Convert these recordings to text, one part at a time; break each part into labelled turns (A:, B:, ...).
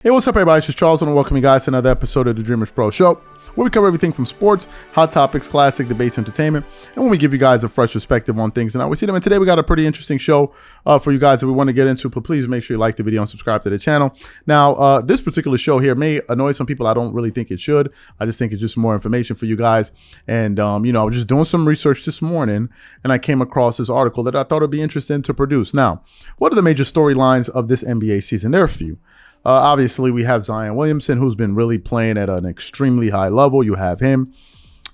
A: Hey, what's up, everybody? It's just Charles, and I welcome you guys to another episode of the Dreamerspro Show, where we cover everything from sports, hot topics, classic debates, entertainment, and when we give you guys a fresh perspective on things and how we see them. And today we got a pretty interesting show for you guys that we want to get into, but please make sure you like the video and subscribe to the channel. Now, this particular show here may annoy some people. I don't really think it should. I just think it's just more information for you guys. And, you know, I was just doing some research this morning, and I came across this article that I thought would be interesting to produce. Now, what are the major storylines of this NBA season? There are a few. Obviously, we have Dwyane Wade, who's been really playing at an extremely high level. You have him.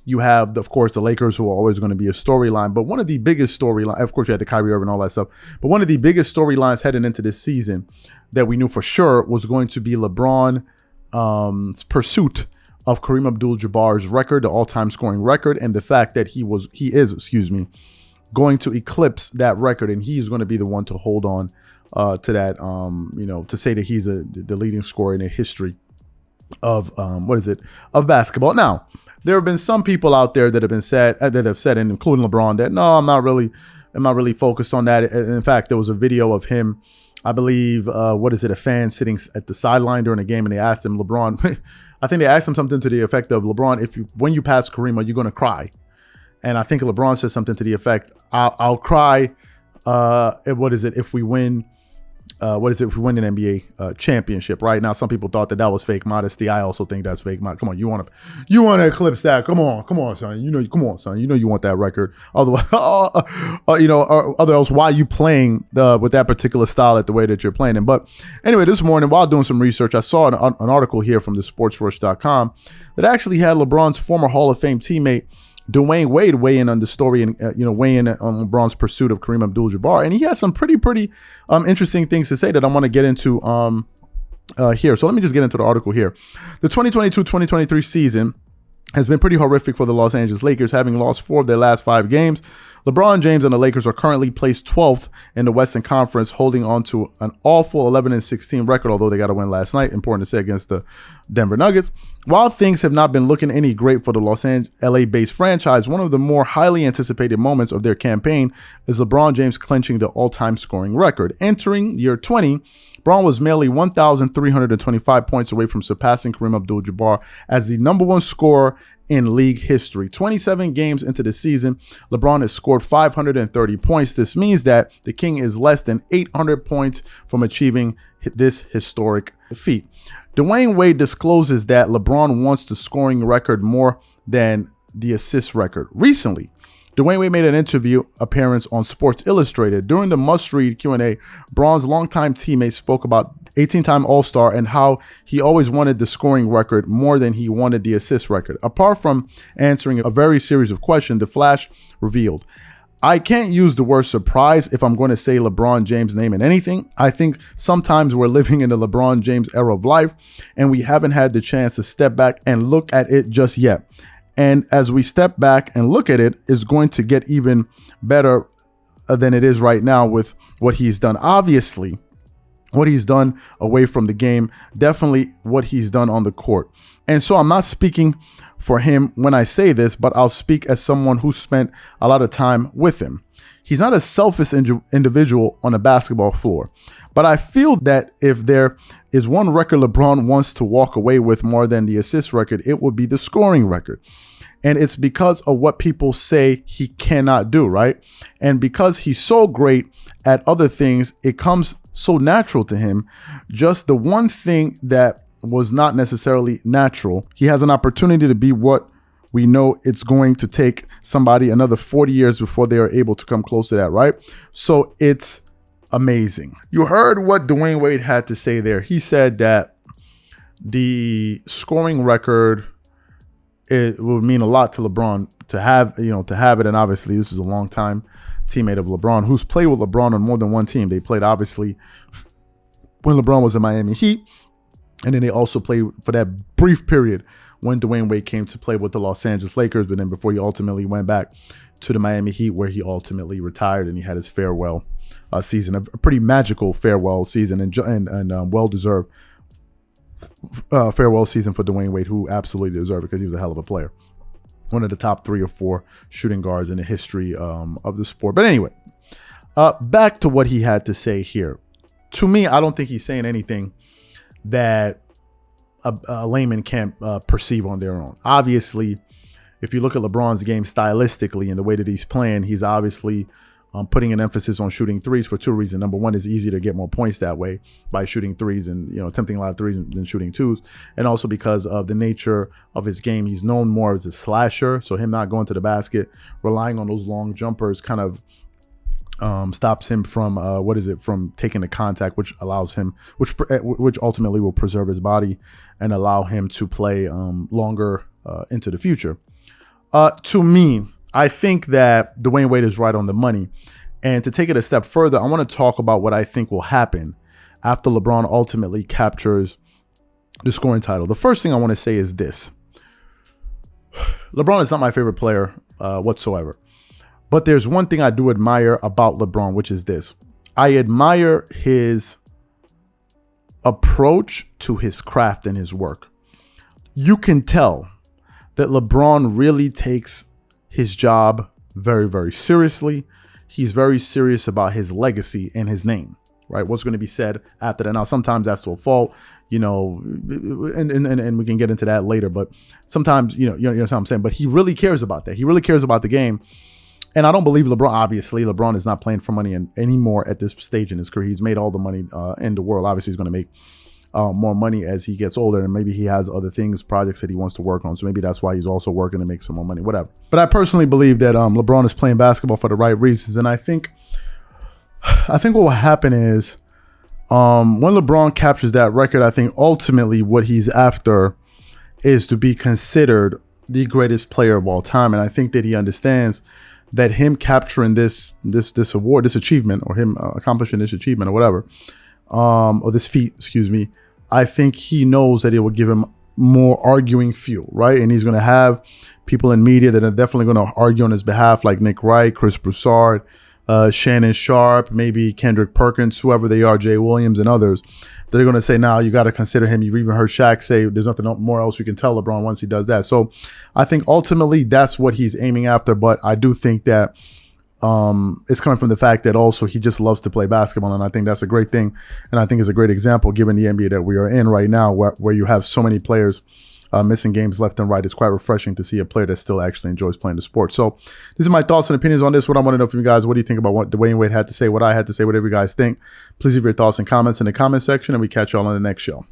A: You have, of course, the Lakers, who are always going to be a storyline. But one of the biggest storylines, of course, you had the Kyrie Irving and all that stuff. But one of the biggest storylines heading into this season that we knew for sure was going to be LeBron's pursuit of Kareem Abdul-Jabbar's record, the all-time scoring record, and the fact that he is going to eclipse that record, and he's going to be the one to hold on to that, you know, to say that he's the leading scorer in the history of of basketball. Now, there have been some people out there that have said, and including LeBron, that no, I'm not really focused on that. In fact, there was a video of him, I believe, a fan sitting at the sideline during a game, and they asked him, LeBron, I think they asked him something to the effect of, LeBron, when you pass Kareem, are you going to cry? And I think LeBron said something to the effect, I'll cry. If we win? If we win an NBA championship? Right now, some people thought that was fake modesty. I also think that's fake modesty. Come on, you want to eclipse that? Come on, son. You know you want that record. Otherwise, otherwise, why are you playing with that particular style at the way that you're playing it? But anyway, this morning while doing some research, I saw an article here from the sportsrush.com that actually had LeBron's former Hall of Fame teammate Dwyane Wade weigh in on the story and weigh in on LeBron's pursuit of Kareem Abdul-Jabbar, and he has some pretty interesting things to say that I want to get into here. So let me just get into the article here. The 2022-2023 season has been pretty horrific for the Los Angeles Lakers, having lost 4 of their last 5 games. LeBron James and the Lakers are currently placed 12th in the Western Conference, holding on to an awful 11-16 record, although they got to win last night, important to say, against the Denver Nuggets. While things have not been looking any great for the LA-based franchise, one of the more highly anticipated moments of their campaign is LeBron James clinching the all-time scoring record. Entering year 20, LeBron was merely 1,325 points away from surpassing Kareem Abdul-Jabbar as the #1 scorer in league history. 27 games into the season, LeBron has scored 530 points. This means that the King is less than 800 points from achieving this historic feat. Dwyane Wade discloses that LeBron wants the scoring record more than the assist record. Recently, Dwyane Wade made an interview appearance on Sports Illustrated. During the must-read Q&A, Bron's longtime teammate spoke about 18-time All-Star and how he always wanted the scoring record more than he wanted the assist record. Apart from answering a very series of questions, the Flash revealed, I can't use the word surprise if I'm going to say LeBron James' name in anything. I think sometimes we're living in the LeBron James era of life, and we haven't had the chance to step back and look at it just yet. And as we step back and look at it, it's going to get even better than it is right now with what he's done. Obviously, what he's done away from the game, definitely what he's done on the court. And so I'm not speaking for him when I say this, but I'll speak as someone who spent a lot of time with him. He's not a selfish individual on a basketball floor, but I feel that if there is one record LeBron wants to walk away with more than the assist record, it would be the scoring record. And it's because of what people say he cannot do, right? And because he's so great at other things, it comes so natural to him. Just the one thing that was not necessarily natural, he has an opportunity to be what we know it's going to take somebody another 40 years before they are able to come close to that, right? So it's amazing. You heard what Dwyane Wade had to say there. He said that the scoring record, it would mean a lot to LeBron to have it. And obviously this is a long time teammate of LeBron who's played with LeBron on more than one team. They played obviously when LeBron was in Miami Heat, and then they also played for that brief period when Dwyane Wade came to play with the Los Angeles Lakers, but then before he ultimately went back to the Miami Heat, where he ultimately retired and he had his farewell season, a pretty magical farewell season and well-deserved farewell season for Dwyane Wade, who absolutely deserved it because he was a hell of a player. One of the top 3 or 4 shooting guards in the history of the sport. But anyway, back to what he had to say here. To me, I don't think he's saying anything that a layman can't perceive on their own. Obviously, if you look at LeBron's game stylistically and the way that he's playing, he's obviously putting an emphasis on shooting threes for two reasons. Number one, it's easier to get more points that way by shooting threes and, you know, attempting a lot of threes than shooting twos. And also because of the nature of his game, he's known more as a slasher. So him not going to the basket, relying on those long jumpers kind of stops him from from taking the contact, which allows him, which ultimately will preserve his body and allow him to play longer into the future. To me, I think that Dwyane Wade is right on the money. And to take it a step further, I want to talk about what I think will happen after LeBron ultimately captures the scoring title. The first thing I want to say is this. LeBron is not my favorite player whatsoever. But there's one thing I do admire about LeBron, which is this. I admire his approach to his craft and his work. You can tell that LeBron really takes his job very, very seriously. He's very serious about his legacy and his name, right? What's going to be said after that. Now, sometimes that's to a fault, you know, and we can get into that later. But sometimes, you know what I'm saying? But he really cares about that. He really cares about the game. And I don't believe LeBron, obviously, LeBron is not playing for money anymore at this stage in his career. He's made all the money in the world. Obviously, he's going to make more money as he gets older, and maybe he has other things, projects that he wants to work on. So maybe that's why he's also working to make some more money, whatever. But I personally believe that LeBron is playing basketball for the right reasons. And I think what will happen is when LeBron captures that record, I think ultimately what he's after is to be considered the greatest player of all time. And I think that he understands that him capturing this award, this achievement, or him accomplishing this achievement or whatever, or this feat, excuse me, I think he knows that it will give him more arguing fuel, right? And he's going to have people in media that are definitely going to argue on his behalf, like Nick Wright, Chris Broussard, Shannon Sharp, maybe Kendrick Perkins, whoever they are, Jay Williams and others. They're going to say, now you got to consider him. You've even heard Shaq say there's nothing more else you can tell LeBron once he does that. So I think ultimately that's what he's aiming after. But I do think that it's coming from the fact that also he just loves to play basketball. And I think that's a great thing. And I think it's a great example given the NBA that we are in right now, where you have so many players missing games left and right. It's quite refreshing to see a player that still actually enjoys playing the sport. So these are my thoughts and opinions on this. What I want to know from you guys, what do you think about what Dwyane Wade had to say, what I had to say, whatever you guys think? Please leave your thoughts and comments in the comment section, and we catch y'all on the next show.